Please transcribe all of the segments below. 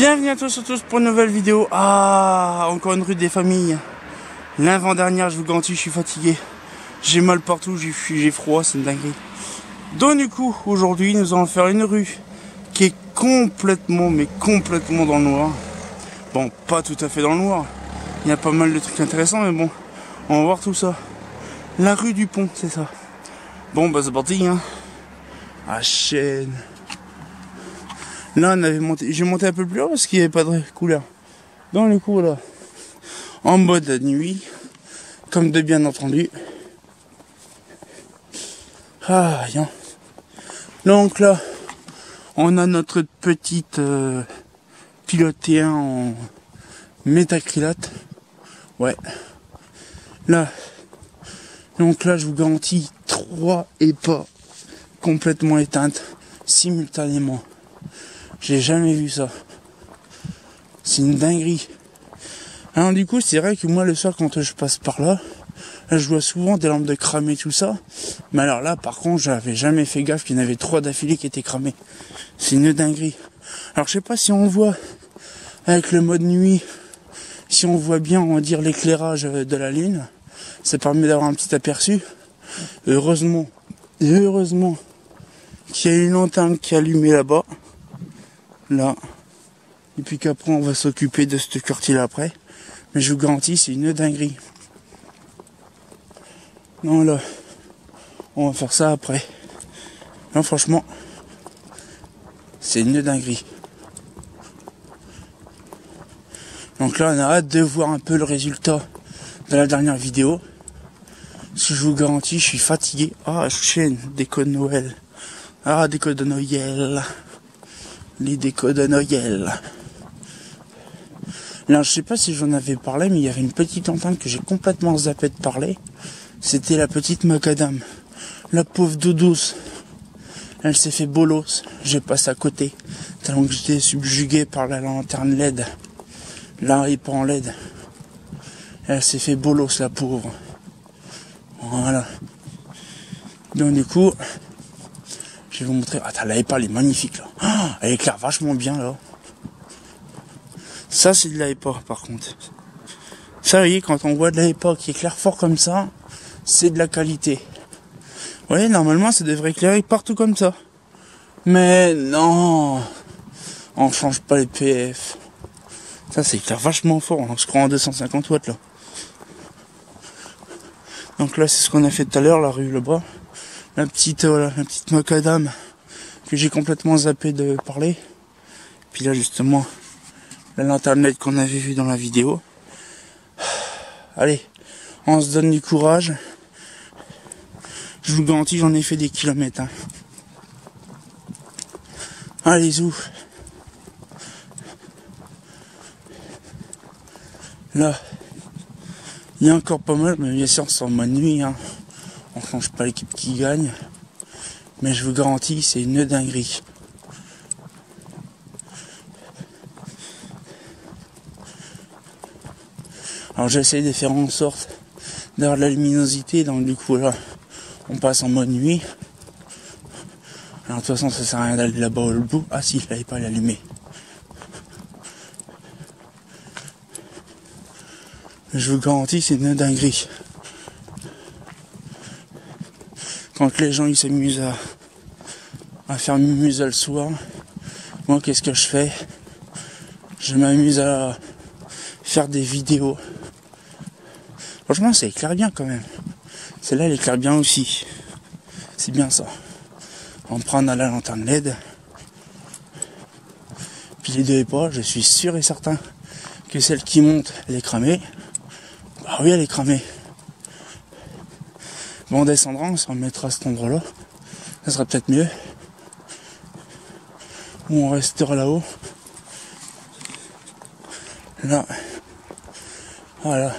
Bienvenue à tous pour une nouvelle vidéo. Ah, encore une rue des familles. L'avant-dernière, je vous garantis, je suis fatigué. J'ai mal partout, j'ai froid, c'est une dinguerie. Donc du coup, aujourd'hui, nous allons faire une rue qui est complètement, mais complètement dans le noir. Bon, pas tout à fait dans le noir. Il y a pas mal de trucs intéressants, mais bon, on va voir tout ça. La rue du Pont, c'est ça. Bon, bah c'est parti, hein. Ah, chaîne. Là, on avait monté, j'ai monté un peu plus haut parce qu'il n'y avait pas de couleur. Dans le coup, là, en mode nuit, comme de bien entendu. Ah, bien. Donc là, on a notre petite pilote T1 en métacrylate. Ouais. Là, donc là, je vous garantis 3 EPA complètement éteintes simultanément. J'ai jamais vu ça. C'est une dinguerie. Alors du coup, c'est vrai que moi le soir quand je passe par là, je vois souvent des lampes de cramées tout ça. Mais alors là, par contre, j'avais jamais fait gaffe qu'il y en avait 3 d'affilée qui étaient cramées. C'est une dinguerie. Alors je sais pas si on voit avec le mode nuit, si on voit bien, on va dire, l'éclairage de la lune. Ça permet d'avoir un petit aperçu. Heureusement qu'il y a une lanterne qui est allumée là-bas. Là. Et puis qu'après on va s'occuper de ce quartier là après. Mais je vous garantis, c'est une dinguerie. Non là, on va faire ça après. Non franchement, c'est une dinguerie. Donc là on a hâte de voir un peu le résultat de la dernière vidéo. Si je vous garantis, je suis fatigué. Ah, chaîne, déco de Noël. Ah, déco de Noël. Les décos de Noël. Là, je sais pas si j'en avais parlé, mais il y avait une petite antenne que j'ai complètement zappé de parler. C'était la petite macadam. La pauvre douce. Elle s'est fait bolos. J'ai passé à côté. Tellement que j'étais subjugué par la lanterne LED. Là, il pas en LED. Elle s'est fait bolos, la pauvre. Voilà. Donc du coup, je vais vous montrer. Ah, la EPA, elle est magnifique là. Oh, elle éclaire vachement bien là. Ça, c'est de la EPA par contre. Ça, vous voyez, quand on voit de la EPA qui éclaire fort comme ça, c'est de la qualité. Vous voyez, normalement, ça devrait éclairer partout comme ça. Mais non, on change pas les PF. Ça, c'est éclaire vachement fort. On se croit en 250 watts là. Donc là, c'est ce qu'on a fait tout à l'heure, la rue là-bas. La petite macadam que j'ai complètement zappé de parler. Puis là, justement, la lanterne LED qu'on avait vue dans la vidéo. Allez, on se donne du courage. Je vous garantis, j'en ai fait des kilomètres. Hein. Allez, zou. Là, il y a encore pas mal, mais bien sûr, c'est en mode nuit. Hein. On change pas l'équipe qui gagne. Mais je vous garantis, c'est une dinguerie. Alors j'essaie de faire en sorte d'avoir de la luminosité, donc du coup là on passe en mode nuit. Alors de toute façon ça sert à rien d'aller là-bas au bout. Ah si, là il est pas allumé. Je vous garantis, c'est une dinguerie. Quand les gens ils s'amusent à faire mumuse le soir, moi qu'est-ce que je fais? Je m'amuse à faire des vidéos. Franchement, ça éclaire bien quand même. Celle-là, elle éclaire bien aussi. C'est bien ça. On prend à la lanterne LED. Puis les deux EPA, je suis sûr et certain que celle qui monte, elle est cramée. Bah oui, elle est cramée. Bon, on descendra, on se remettra à cet endroit-là. Ça sera peut-être mieux. Ou on restera là-haut. Là. Voilà.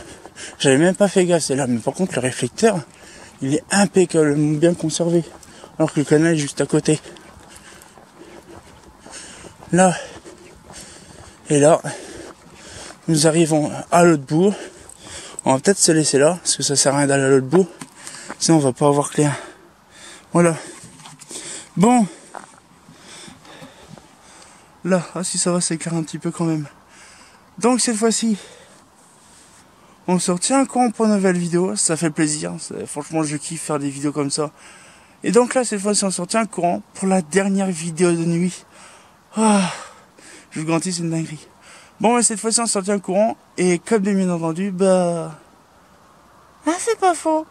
J'avais même pas fait gaffe, c'est là, mais par contre le réflecteur, il est impeccablement bien conservé. Alors que le canal est juste à côté. Là. Et là. Nous arrivons à l'autre bout. On va peut-être se laisser là, parce que ça sert à rien d'aller à l'autre bout. Sinon on va pas avoir clair. Voilà. Bon. Là, ah si ça va, ça éclaire un petit peu quand même. Donc cette fois-ci, on se retient un courant pour une nouvelle vidéo, ça fait plaisir. Franchement, je kiffe faire des vidéos comme ça. Et donc là, cette fois-ci, on se retient un courant pour la dernière vidéo de nuit. Ah, je vous garantis, c'est une dinguerie. Bon, cette fois-ci, on se retient un courant. Et comme de bien entendu, bah... Ah, c'est pas faux.